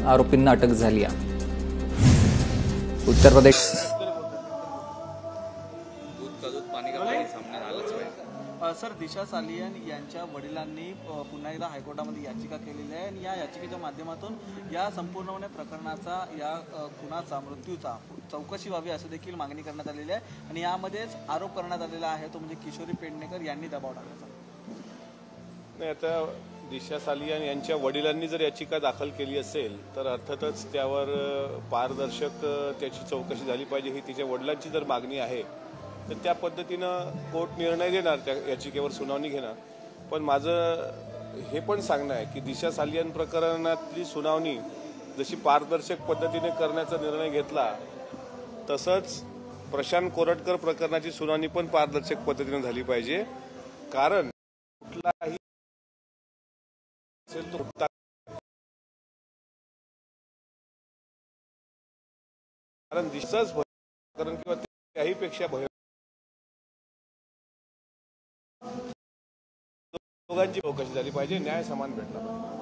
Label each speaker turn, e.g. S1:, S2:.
S1: आरोपींना अटक झाली आहे। उत्तर प्रदेश
S2: सर, दिशा सालियन यांच्या वडिलांनी पुन्हा एकदा हायकोर्टामध्ये याचिका केलेली आहे आणि या याचिकेच्या माध्यमातून या संपूर्ण प्रकरणाचा, या खुनाचा, मृत्यूचा चौकशी व्हावी असं देखील मागणी करण्यात आलेली आहे आणि यामध्येच आरोप करण्यात आलेला आहे तो म्हणजे किशोरी पेडणेकर यांनी दबाव टाकण्याचा।
S3: नाही, आता दिशा सालियन यांच्या वडिलांनी जर याचिका दाखल केली असेल तर अर्थातच त्यावर पारदर्शक त्याची चौकशी झाली पाहिजे ही तिच्या वडिलांची जर मागणी आहे तर त्या पद्धतीनं कोर्ट निर्णय देणार, त्या याचिकेवर सुनावणी घेणार। पण माझं हे पण सांगणं आहे की दिशा सालियन प्रकरणातली सुनावणी जशी पारदर्शक पद्धतीने करण्याचा निर्णय घेतला तसंच प्रशांत कोरटकर प्रकरणाची सुनावणी पण पारदर्शक पद्धतीने झाली पाहिजे। कारण कुठलाही असेल तो कारण दिशाच प्रकरण किंवा त्याहीपेक्षा भय दोघांची चौकशी झाली पाहिजे, न्याय समान भेटला पाहिजे।